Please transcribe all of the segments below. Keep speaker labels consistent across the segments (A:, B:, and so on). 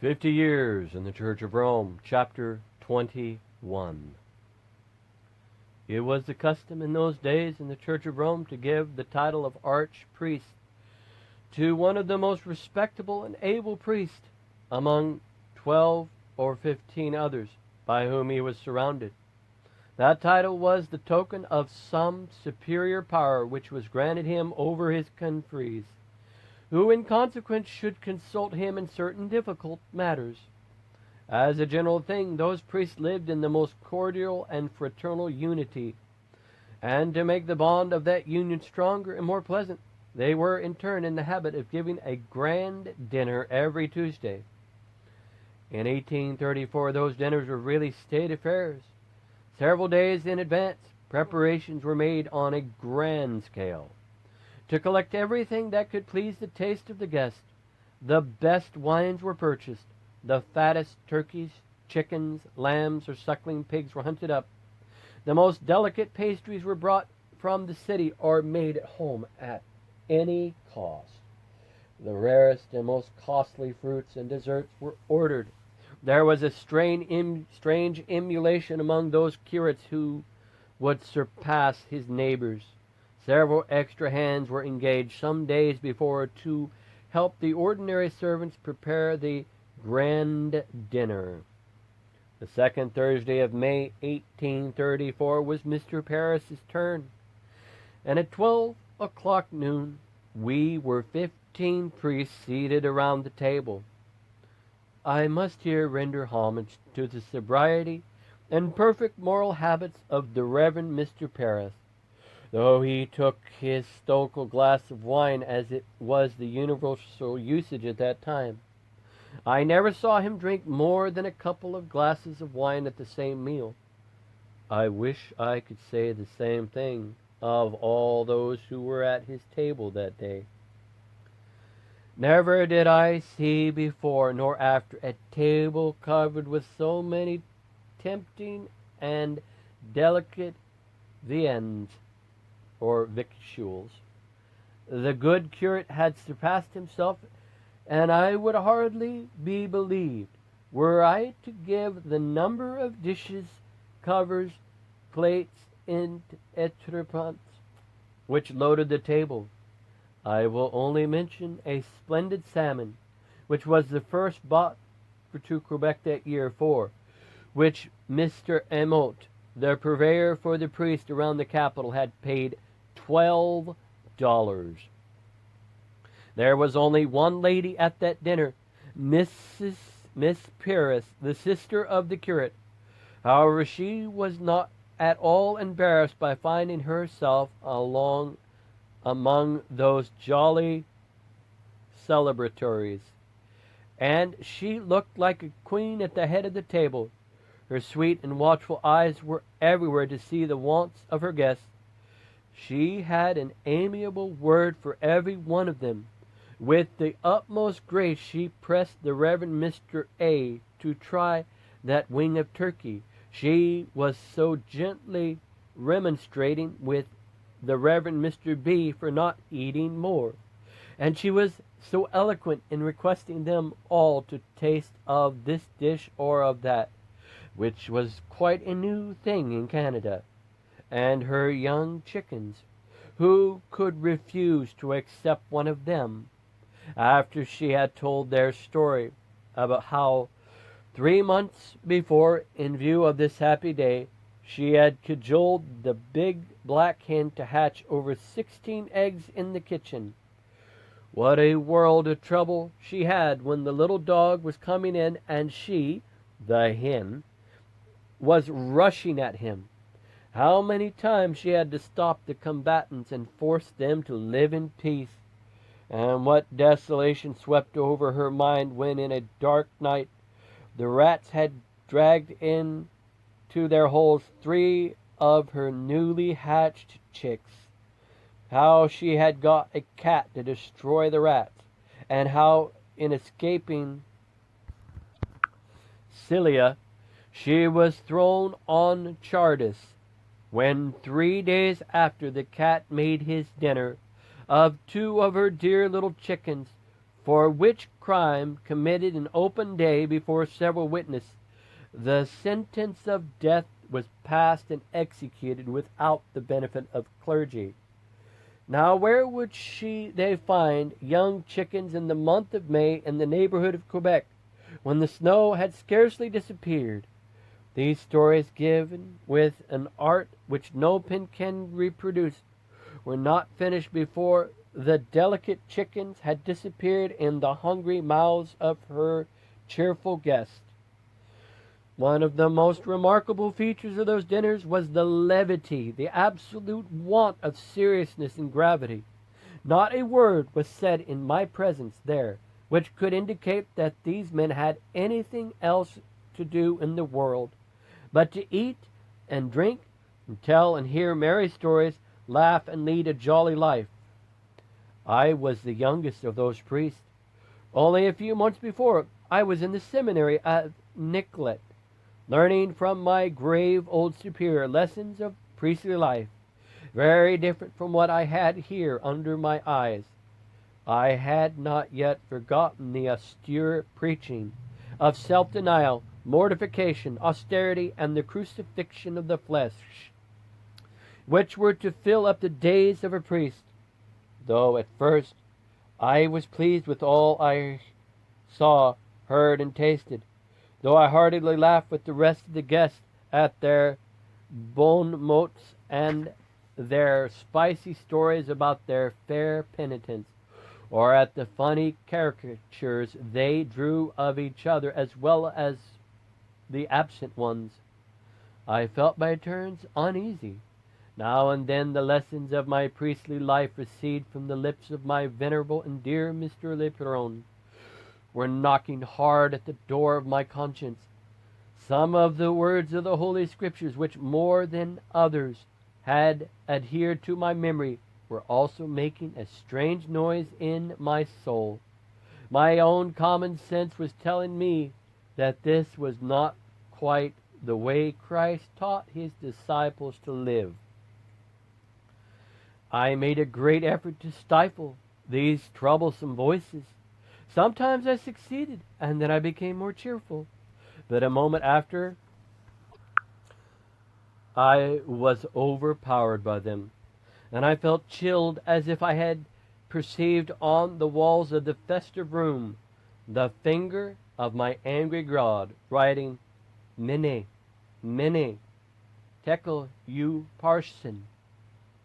A: 50 Years in the Church of Rome, Chapter 21. It was the custom in those days in the Church of Rome to give the title of archpriest to one of the most respectable and able priests among 12 or 15 others by whom he was surrounded. That title was the token of some superior power which was granted him over his confreres, who in consequence should consult him in certain difficult matters. As a general thing, those priests lived in the most cordial and fraternal unity, and to make the bond of that union stronger and more pleasant, they were in turn in the habit of giving a grand dinner every Tuesday. In 1834, those dinners were really state affairs. Several days in advance, preparations were made on a grand scale to collect everything that could please the taste of the guest. The best wines were purchased, the fattest turkeys, chickens, lambs, or suckling pigs were hunted up. The most delicate pastries were brought from the city or made at home at any cost. The rarest and most costly fruits and desserts were ordered. There was a strange emulation among those curates who would surpass his neighbors. Several extra hands were engaged some days before to help the ordinary servants prepare the grand dinner. The second Thursday of May, 1834, was Mr. Parris's turn, and at 12 o'clock noon we were 15 priests seated around the table. I must here render homage to the sobriety and perfect moral habits of the Reverend Mr. Parris. Though he took his stoical glass of wine as it was the universal usage at that time, I never saw him drink more than a couple of glasses of wine at the same meal. I wish I could say the same thing of all those who were at his table that day. Never did I see before nor after a table covered with so many tempting and delicate viands, or victuals. The good curate had surpassed himself, and I would hardly be believed were I to give the number of dishes, covers, plates, and entrepans which loaded the table. I will only mention a splendid salmon, which was the first bought to Quebec that year, for which Mr. Amote, the purveyor for the priest around the capital, had paid $12. There was only one lady at that dinner, Miss Parris, the sister of the curate. However, she was not at all embarrassed by finding herself among those jolly celebratories, and she looked like a queen at the head of the table. Her sweet and watchful eyes were everywhere to see the wants of her guests. She had an amiable word for every one of them. With the utmost grace she pressed the Reverend Mr. A. to try that wing of turkey. She was so gently remonstrating with the Reverend Mr. B. for not eating more, and she was so eloquent in requesting them all to taste of this dish or of that, which was quite a new thing in Canada, and her young chickens, who could refuse to accept one of them, after she had told their story about how 3 months before, in view of this happy day, she had cajoled the big black hen to hatch over 16 eggs in the kitchen. What a world of trouble she had when the little dog was coming in and she, the hen, was rushing at him. How many times she had to stop the combatants and force them to live in peace. And what desolation swept over her mind when in a dark night the rats had dragged in to their holes 3 of her newly hatched chicks. How she had got a cat to destroy the rats, and how in escaping Cilia she was thrown on Chardas, when 3 days after the cat made his dinner of 2 of her dear little chickens, for which crime committed in open day before several witnesses, the sentence of death was passed and executed without the benefit of clergy. Now where would they find young chickens in the month of May in the neighborhood of Quebec, when the snow had scarcely disappeared? These stories, given with an art which no pen can reproduce, were not finished before the delicate chickens had disappeared in the hungry mouths of her cheerful guests. One of the most remarkable features of those dinners was the levity, the absolute want of seriousness and gravity. Not a word was said in my presence there which could indicate that these men had anything else to do in the world but to eat and drink and tell and hear merry stories, laugh and lead a jolly life. I was the youngest of those priests. Only a few months before, I was in the seminary at Nicolet, learning from my grave old superior lessons of priestly life, very different from what I had here under my eyes. I had not yet forgotten the austere preaching of self-denial, mortification, austerity, and the crucifixion of the flesh, which were to fill up the days of a priest. Though at first I was pleased with all I saw, heard, and tasted, though I heartily laughed with the rest of the guests at their bon mots and their spicy stories about their fair penitents, or at the funny caricatures they drew of each other as well as the absent ones, I felt by turns uneasy. Now and then the lessons of my priestly life received from the lips of my venerable and dear Mr. Le Perron were knocking hard at the door of my conscience. Some of the words of the Holy Scriptures, which more than others had adhered to my memory, were also making a strange noise in my soul. My own common sense was telling me that this was not quite the way Christ taught his disciples to live. I made a great effort to stifle these troublesome voices. Sometimes I succeeded, and then I became more cheerful. But a moment after, I was overpowered by them, and I felt chilled as if I had perceived on the walls of the festive room the finger of my angry God writing, "Mene, Mene, tekel you parson."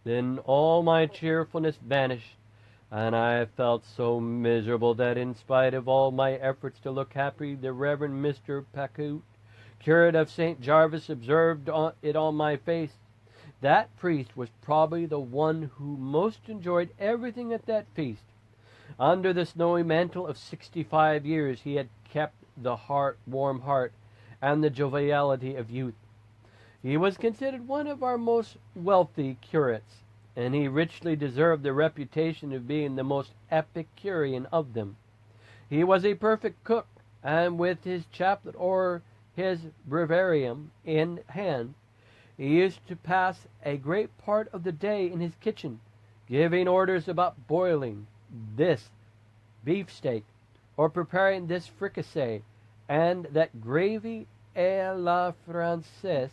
A: Then all my cheerfulness vanished, and I felt so miserable that in spite of all my efforts to look happy, the Reverend Mr. Pacout, curate of St. Jarvis, observed it on my face. That priest was probably the one who most enjoyed everything at that feast. Under the snowy mantle of 65 years he had kept the warm heart and the joviality of youth. He was considered one of our most wealthy curates, and he richly deserved the reputation of being the most Epicurean of them. He was a perfect cook, and with his chaplet or his breviarium in hand, he used to pass a great part of the day in his kitchen, giving orders about boiling this beefsteak, or preparing this fricassee, and that gravy à la Française.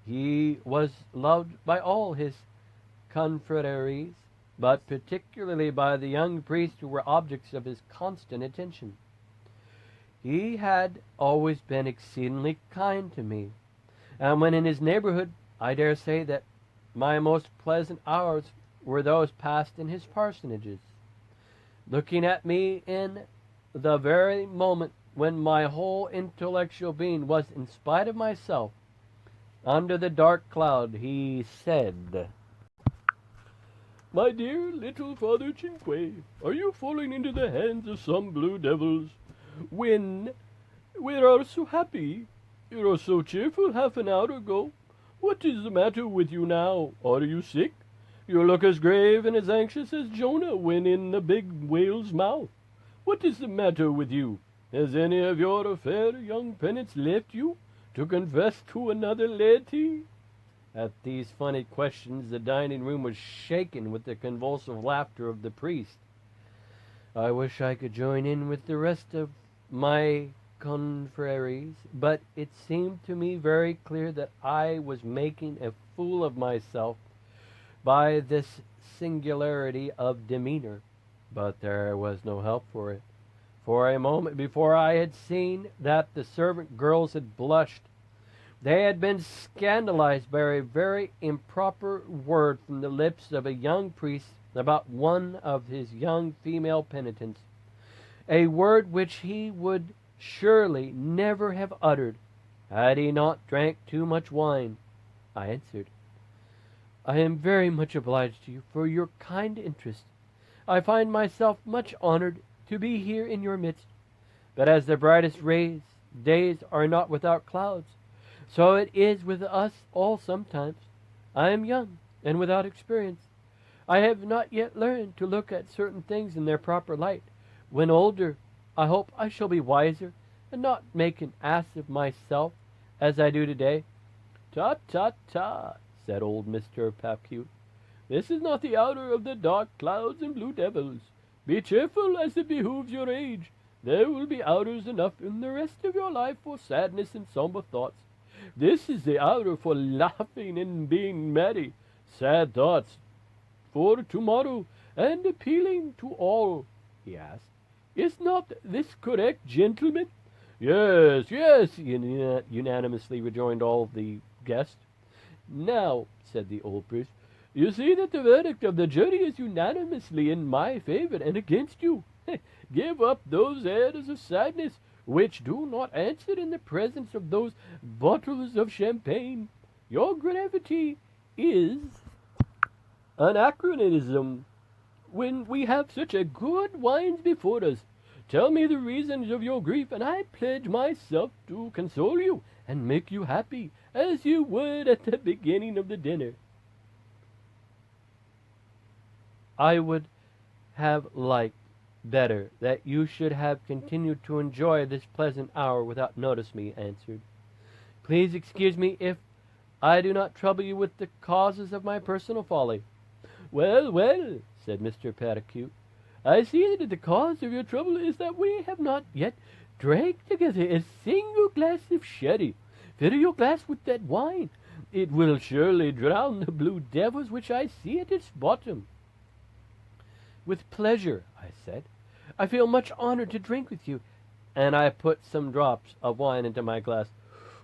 A: He was loved by all his confreries, but particularly by the young priests who were objects of his constant attention. He had always been exceedingly kind to me, and when in his neighborhood, I dare say that my most pleasant hours were those passed in his parsonages, looking at me in the very moment when my whole intellectual being was, in spite of myself, under the dark cloud. He said, "My dear little Father Cinque, are you falling into the hands of some blue devils? When we are so happy, you were so cheerful half an hour ago. What is the matter with you now? Are you sick? You look as grave and as anxious as Jonah when in the big whale's mouth. What is the matter with you? Has any of your fair young penance left you to confess to another laity?" At these funny questions the dining room was shaken with the convulsive laughter of the priest. I wish I could join in with the rest of my confreres, but it seemed to me very clear that I was making a fool of myself by this singularity of demeanor. But there was no help for it. For a moment before I had seen that the servant girls had blushed. They had been scandalized by a very improper word from the lips of a young priest about one of his young female penitents, a word which he would surely never have uttered had he not drank too much wine. I answered, I am very much obliged to you for your kind interest. I find myself much honored to be here in your midst. But as the brightest days are not without clouds, so it is with us all sometimes. I am young and without experience. I have not yet learned to look at certain things in their proper light. When older, I hope I shall be wiser and not make an ass of myself as I do today. Ta, ta, ta, said old Mr. Papcute. This is not the hour of the dark clouds and blue devils. Be cheerful as it behooves your age. There will be hours enough in the rest of your life for sadness and somber thoughts. This is the hour for laughing and being merry. Sad thoughts for tomorrow, and appealing to all, he asked. Is not this correct, gentlemen? Yes, yes, unanimously rejoined all the guests. Now, said the old priest, you see that the verdict of the jury is unanimously in my favor and against you. Give up those airs of sadness which do not answer in the presence of those bottles of champagne. Your gravity is anachronism when we have such a good wines before us. Tell me the reasons of your grief, and I pledge myself to console you and make you happy, as you would at the beginning of the dinner. I would have liked better that you should have continued to enjoy this pleasant hour without notice me, answered. Please excuse me if I do not trouble you with the causes of my personal folly. Well, well, said Mr. Petticute, I see that the cause of your trouble is that we have not yet drank together a single glass of sherry. Fill your glass with that wine. It will surely drown the blue devils which I see at its bottom. With pleasure, I said. I feel much honored to drink with you. And I put some drops of wine into my glass.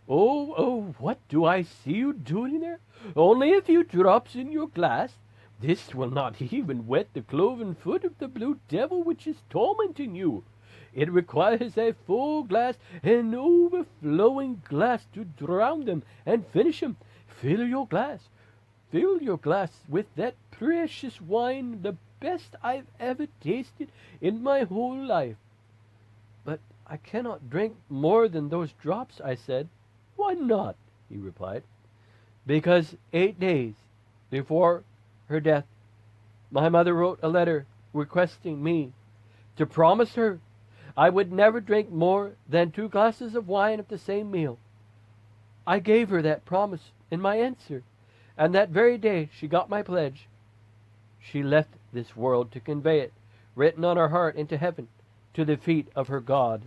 A: Oh, what do I see you doing there? Only a few drops in your glass? This will not even wet the cloven foot of the blue devil which is tormenting you. It requires a full glass, an overflowing glass to drown them and finish them. Fill your glass with that precious wine, the best I've ever tasted in my whole life. But I cannot drink more than those drops, I said. Why not? He replied. Because 8 days before her death, my mother wrote a letter requesting me to promise her I would never drink more than 2 glasses of wine at the same meal. I gave her that promise in my answer, and that very day she got my pledge. She left this world to convey it, written on her heart, into heaven, to the feet of her God.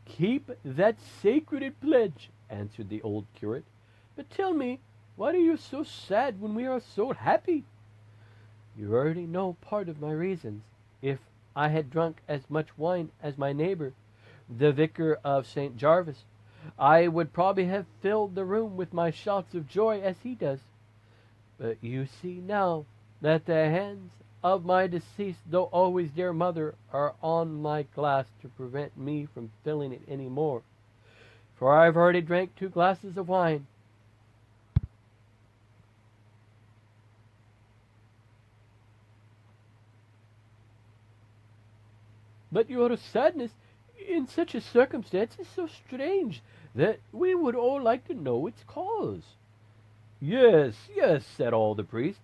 A: Keep that sacred pledge, answered the old curate. But tell me, why are you so sad when we are so happy? You already know part of my reasons. If I had drunk as much wine as my neighbor, the vicar of St. Jarvis, I would probably have filled the room with my shouts of joy as he does. But you see now that the hands of my deceased, though always dear mother, are on my glass to prevent me from filling it any more. For I have already drank 2 glasses of wine. But your sadness in such a circumstance is so strange that we would all like to know its cause. Yes, said all the priests.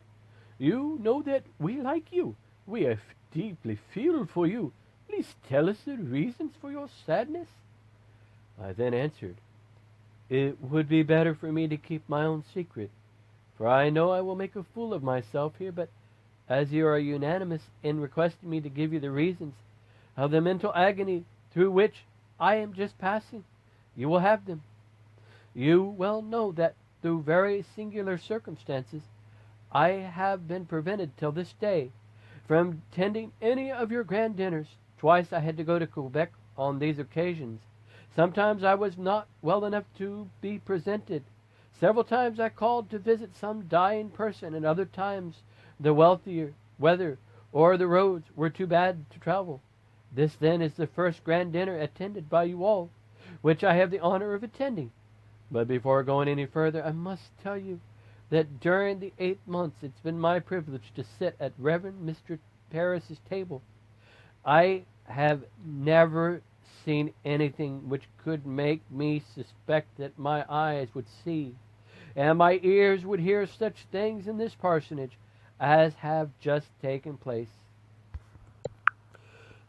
A: You know that we like you. We deeply feel for you. Please tell us the reasons for your sadness. I then answered, it would be better for me to keep my own secret, for I know I will make a fool of myself here, but as you are unanimous in requesting me to give you the reasons of the mental agony through which I am just passing, you will have them. You well know that through very singular circumstances I have been prevented till this day from attending any of your grand dinners. Twice I had to go to Quebec on these occasions. Sometimes I was not well enough to be presented. Several times I called to visit some dying person, and other times the weather or the roads were too bad to travel. This, then, is the first grand dinner attended by you all, which I have the honor of attending. But before going any further, I must tell you that during the 8 months it's been my privilege to sit at Reverend Mr. Parris's table, I have never seen anything which could make me suspect that my eyes would see and my ears would hear such things in this parsonage as have just taken place.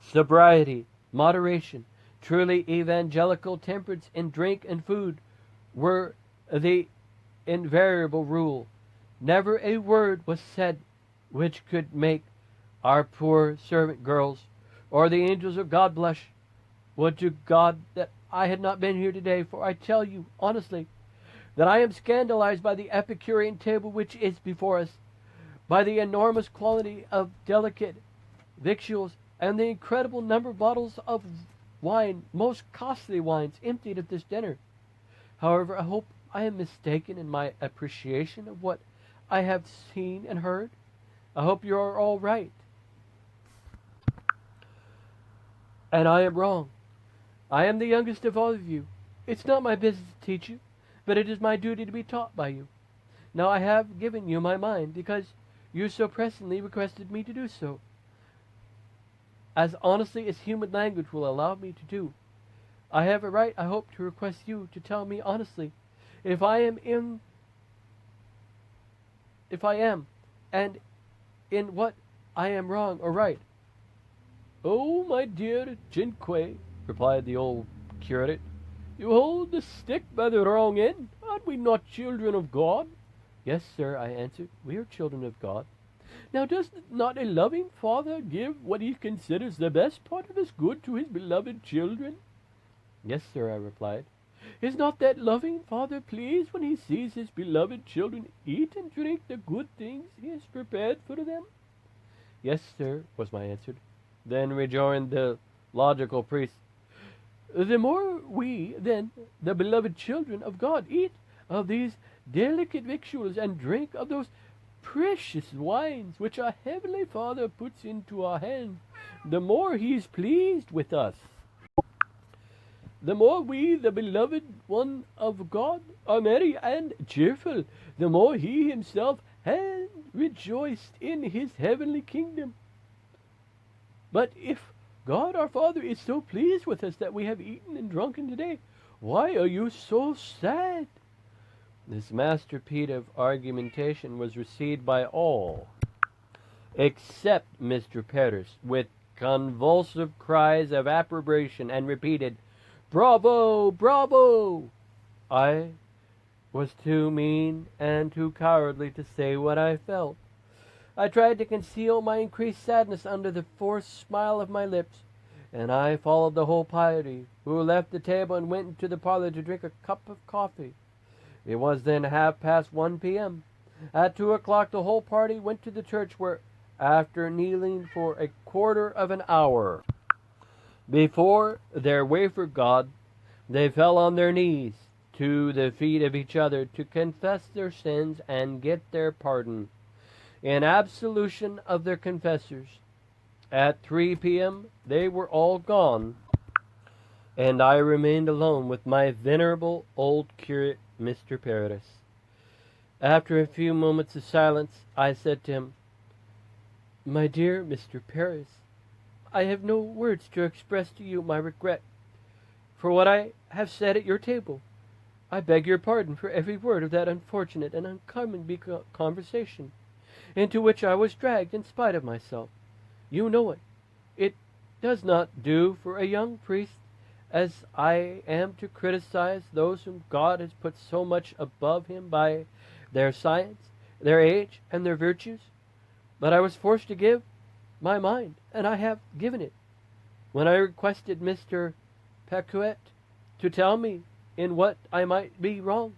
A: Sobriety, moderation, truly evangelical temperance in drink and food were the invariable rule. Never a word was said which could make our poor servant girls or the angels of God blush. Would to God that I had not been here today, for I tell you honestly that I am scandalized by the Epicurean table which is before us, by the enormous quantity of delicate victuals, and the incredible number of bottles of wine, most costly wines, emptied at this dinner. However, I hope I am mistaken in my appreciation of what I have seen and heard. I hope you are all right, and I am wrong. I am the youngest of all of you. It's not my business to teach you, but it is my duty to be taught by you. Now I have given you my mind because you so pressingly requested me to do so, as honestly as human language will allow me to do. I have a right, I hope, to request you to tell me honestly if I am, and in what I am wrong or right. Oh, my dear Jinque, replied the old curate, you hold the stick by the wrong end. Are we not children of God? Yes, sir, I answered, we are children of God. Now does not a loving father give what he considers the best part of his good to his beloved children? Yes, sir, I replied. Is not that loving father pleased when he sees his beloved children eat and drink the good things he has prepared for them? Yes, sir, was my answer. Then rejoined the logical priest, the more we, then, the beloved children of God, eat of these delicate victuals and drink of those precious wines which our Heavenly Father puts into our hands, the more he is pleased with us. The more we, the beloved one of God, are merry and cheerful, the more he himself has rejoiced in his heavenly kingdom. But if God our Father is so pleased with us that we have eaten and drunken today, why are you so sad? This masterpiece of argumentation was received by all, except Mr. Parris, with convulsive cries of approbation, and repeated, Bravo! Bravo! I was too mean and too cowardly to say what I felt. I tried to conceal my increased sadness under the forced smile of my lips, and I followed the whole party, who left the table and went into the parlor to drink a cup of coffee. It was then 1:30 p.m. At 2 o'clock the whole party went to the church, where, after kneeling for a quarter of an hour before their wafer god, they fell on their knees to the feet of each other to confess their sins and get their pardon in absolution of their confessors. At 3 p.m. they were all gone, and I remained alone with my venerable old curate, Mr. Parris. After a few moments of silence, I said to him, My dear Mr. Parris, I have no words to express to you my regret for what I have said at your table. I beg your pardon for every word of that unfortunate and uncommon conversation into which I was dragged in spite of myself. You know it. It does not do for a young priest as I am to criticize those whom God has put so much above him by their science, their age, and their virtues. But I was forced to give my mind, and I have given it. When I requested Mr. Pecuet to tell me in what I might be wrong,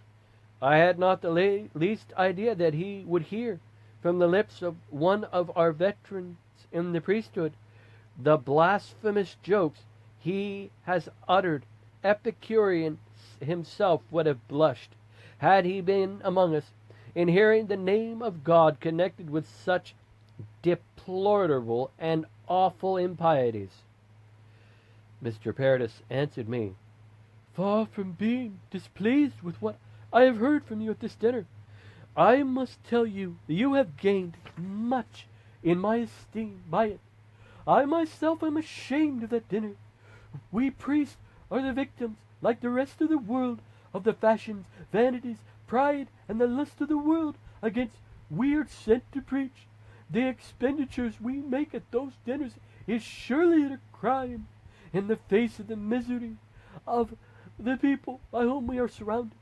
A: I had not the least idea that he would hear from the lips of one of our veterans in the priesthood the blasphemous jokes he has uttered. Epicurean himself would have blushed, had he been among us, in hearing the name of God connected with such deplorable and awful impieties. Mr. Paradis answered me, "Far from being displeased with what I have heard from you at this dinner, I must tell you that you have gained much in my esteem by it. I myself am ashamed of that dinner. We priests are the victims, like the rest of the world, of the fashions, vanities, pride, and the lust of the world, against we are sent to preach. The expenditures we make at those dinners is surely a crime in the face of the misery of the people by whom we are surrounded.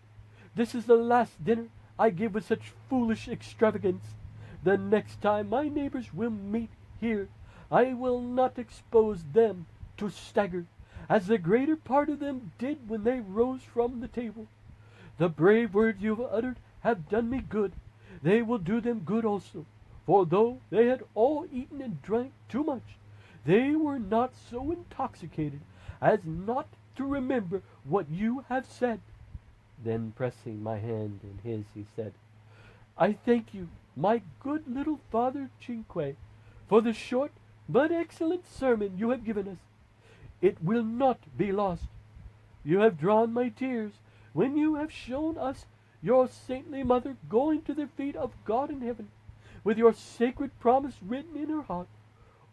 A: This is the last dinner I give with such foolish extravagance. The next time my neighbors will meet here, I will not expose them to stagger, as the greater part of them did when they rose from the table. The brave words you have uttered have done me good. They will do them good also, for though they had all eaten and drank too much, they were not so intoxicated as not to remember what you have said." Then pressing my hand in his, he said, "I thank you, my good little Father Cinque, for the short but excellent sermon you have given us. It will not be lost. You have drawn my tears when you have shown us your saintly mother going to the feet of God in heaven, with your sacred promise written in her heart.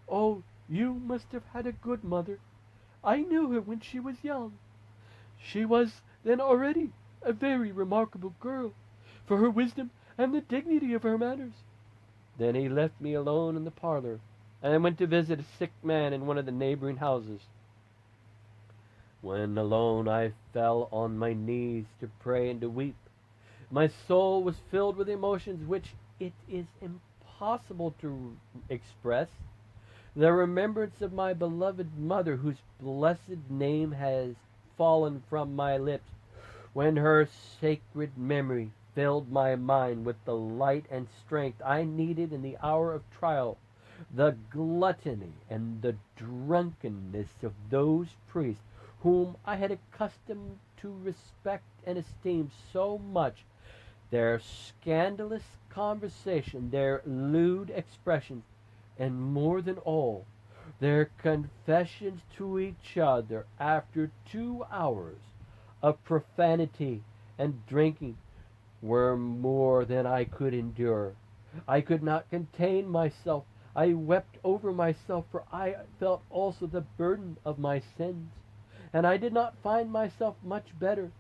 A: Oh, you must have had a good mother. I knew her when she was young. She was then already a very remarkable girl, for her wisdom and the dignity of her manners." Then he left me alone in the parlor, and I went to visit a sick man in one of the neighboring houses. When alone, I fell on my knees to pray and to weep. My soul was filled with emotions which it is impossible to express. The remembrance of my beloved mother, whose blessed name has fallen from my lips, when her sacred memory filled my mind with the light and strength I needed in the hour of trial, the gluttony and the drunkenness of those priests whom I had accustomed to respect and esteem so much, their scandalous conversation, their lewd expressions, and more than all, their confessions to each other after 2 hours of profanity and drinking, were more than I could endure. I could not contain myself. I wept over myself, for I felt also the burden of my sins, and I did not find myself much better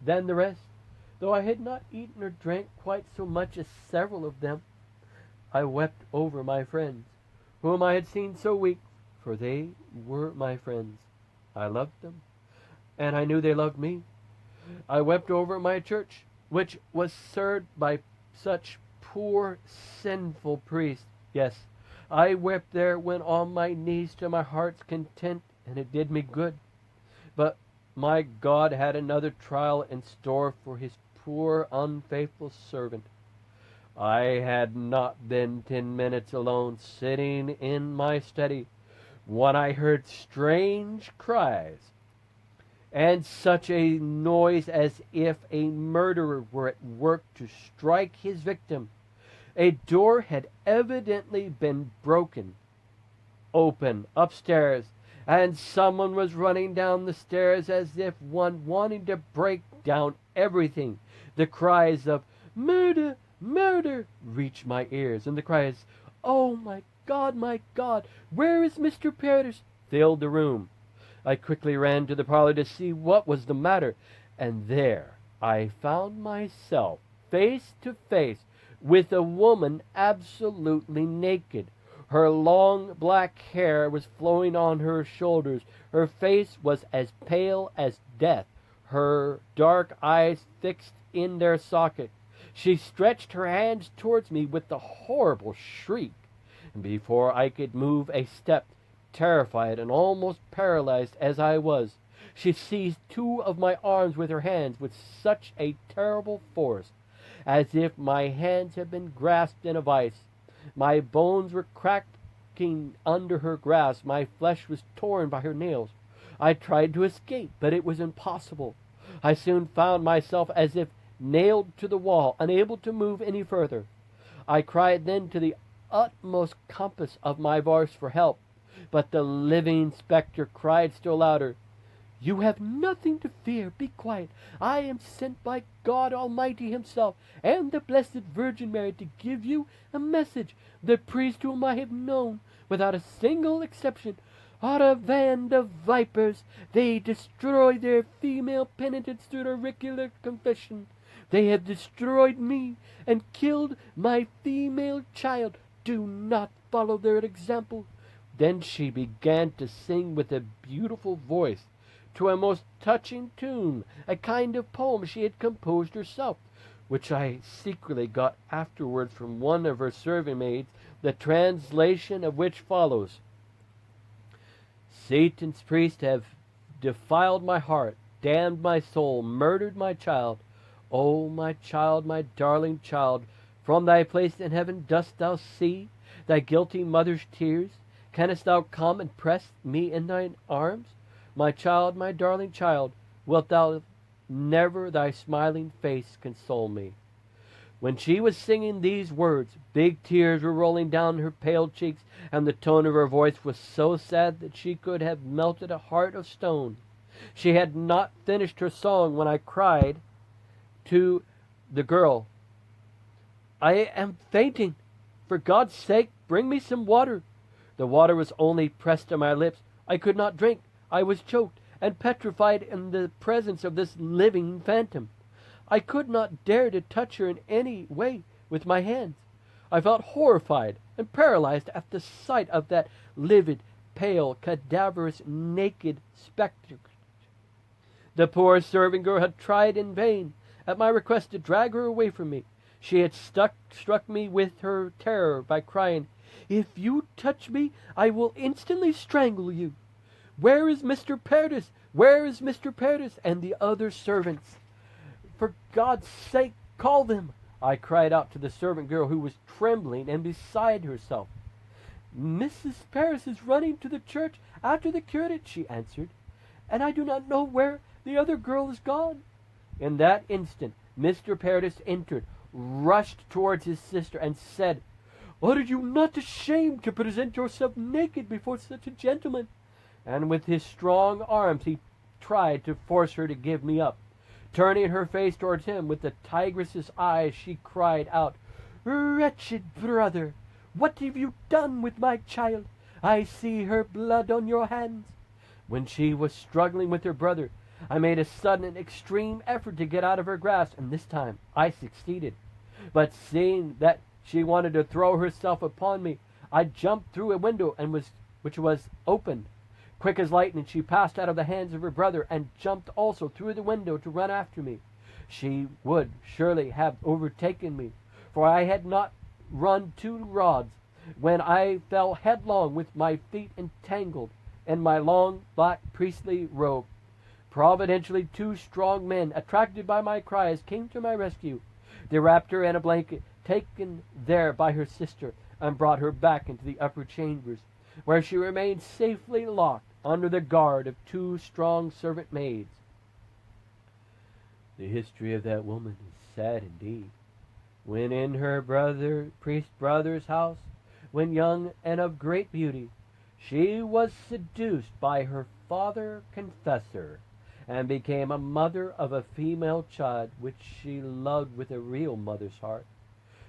A: than the rest, though I had not eaten or drank quite so much as several of them. I wept over my friends, whom I had seen so weak, for they were my friends. I loved them, and I knew they loved me. I wept over my church, which was served by such poor, sinful priests. Yes, I wept there when on my knees to my heart's content, and it did me good. But my God had another trial in store for his poor, unfaithful servant. I had not been 10 minutes alone, sitting in my study, when I heard strange cries, and such a noise as if a murderer were at work to strike his victim. A door had evidently been broken open upstairs, and someone was running down the stairs as if one wanting to break down everything. The cries of "Murder! Murder!" reached my ears, and the cries, "Oh, my God, where is Mr. Paradis?" filled the room. I quickly ran to the parlor to see what was the matter, and there I found myself face to face with a woman absolutely naked. Her long black hair was flowing on her shoulders. Her face was as pale as death, her dark eyes fixed in their socket. She stretched her hands towards me with the horrible shriek. Before I could move a step, terrified and almost paralyzed as I was, she seized two of my arms with her hands with such a terrible force, as if my hands had been grasped in a vice. My bones were cracking under her grasp, my flesh was torn by her nails. I tried to escape, but it was impossible. I soon found myself as if nailed to the wall, unable to move any further. I cried then to the utmost compass of my voice for help, but the living spectre cried still louder, "You have nothing to fear. Be quiet. I am sent by God Almighty Himself and the Blessed Virgin Mary to give you a message. The priest whom I have known, without a single exception, are a band of vipers. They destroy their female penitents through auricular confession. They have destroyed me and killed my female child. Do not follow their example." Then she began to sing with a beautiful voice, to a most touching tune, a kind of poem she had composed herself, which I secretly got afterwards from one of her serving maids, the translation of which follows: "Satan's priests have defiled my heart, damned my soul, murdered my child. O my child, my darling child, from thy place in heaven dost thou see thy guilty mother's tears? Canst thou come and press me in thine arms? My child, my darling child, wilt thou never thy smiling face console me?" When she was singing these words, big tears were rolling down her pale cheeks, and the tone of her voice was so sad that she could have melted a heart of stone. She had not finished her song when I cried to the girl, "I am fainting. For God's sake, bring me some water." The water was only pressed to my lips. I could not drink. I was choked and petrified in the presence of this living phantom. I could not dare to touch her in any way with my hands. I felt horrified and paralyzed at the sight of that livid, pale, cadaverous, naked spectre. The poor serving girl had tried in vain, at my request, to drag her away from me. She had struck me with her terror by crying, "If you touch me, I will instantly strangle you. Where is Mr. Paradis? Where is Mr. Paradis and the other servants? For God's sake, call them!" I cried out to the servant girl, who was trembling and beside herself. "Mrs. Paris is running to the church after the curate," she answered, "and I do not know where the other girl is gone." In that instant, Mr. Paradis entered, rushed towards his sister, and said, "Are you not ashamed to present yourself naked before such a gentleman?" And with his strong arms he tried to force her to give me up. Turning her face towards him with the tigress's eyes, she cried out, "Wretched brother, what have you done with my child? I see her blood on your hands." When she was struggling with her brother, I made a sudden and extreme effort to get out of her grasp, and this time I succeeded. But seeing that she wanted to throw herself upon me, I jumped through a window which was open. Quick as lightning, she passed out of the hands of her brother and jumped also through the window to run after me. She would surely have overtaken me, for I had not run 2 rods when I fell headlong with my feet entangled in my long black priestly robe. Providentially, 2 strong men, attracted by my cries, came to my rescue. They wrapped her in a blanket taken there by her sister and brought her back into the upper chambers, where she remained safely locked under the guard of 2 strong servant maids. The history of that woman is sad indeed. When in her priest brother's house, when young and of great beauty, she was seduced by her father confessor, and became a mother of a female child which she loved with a real mother's heart.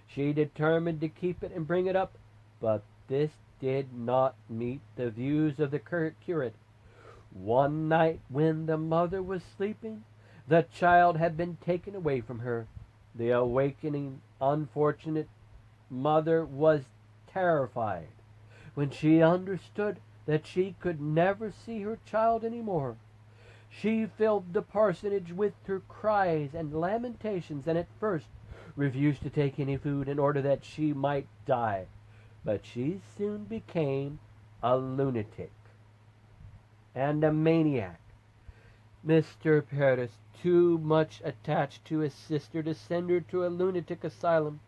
A: She determined to keep it and bring it up, but this did not meet the views of the curate. One night when the mother was sleeping, the child had been taken away from her. The awakening, unfortunate mother was terrified when she understood that she could never see her child any more. She filled the parsonage with her cries and lamentations, and at first refused to take any food in order that she might die. but she soon became a lunatic and a maniac. Mr. Paradis, too much attached to his sister to send her to a lunatic asylum,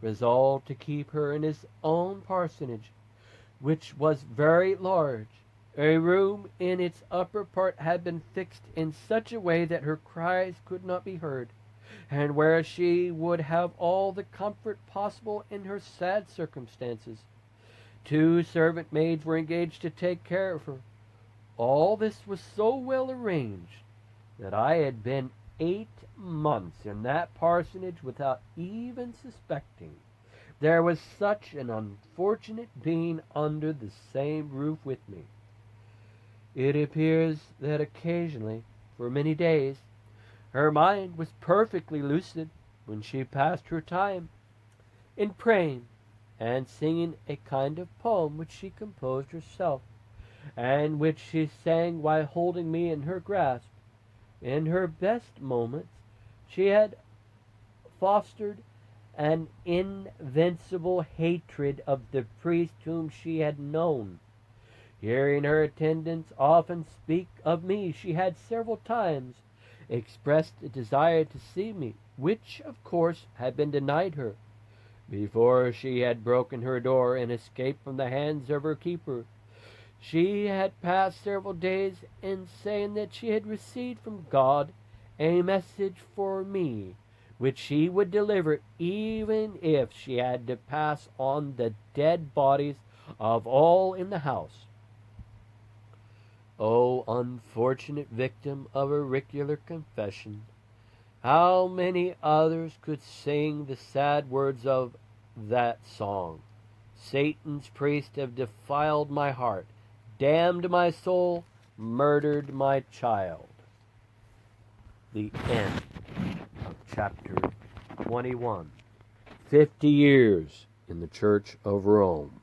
A: resolved to keep her in his own parsonage, which was very large. A room in its upper part had been fixed in such a way that her cries could not be heard, and where she would have all the comfort possible in her sad circumstances. 2 servant maids were engaged to take care of her. All this was so well arranged that I had been 8 months in that parsonage without even suspecting there was such an unfortunate being under the same roof with me. It appears that occasionally, for many days, her mind was perfectly lucid when she passed her time in praying and singing a kind of poem which she composed herself, and which she sang while holding me in her grasp. In her best moments she had fostered an invincible hatred of the priest whom she had known. Hearing her attendants often speak of me, she had several times expressed a desire to see me, which of course had been denied her. Before she had broken her door and escaped from the hands of her keeper, she had passed several days in saying that she had received from God a message for me, which she would deliver even if she had to pass on the dead bodies of all in the house. O unfortunate victim of auricular confession! How many others could sing the sad words of that song? Satan's priests have defiled my heart, damned my soul, murdered my child. The end of chapter 21. 50 years in the Church of Rome.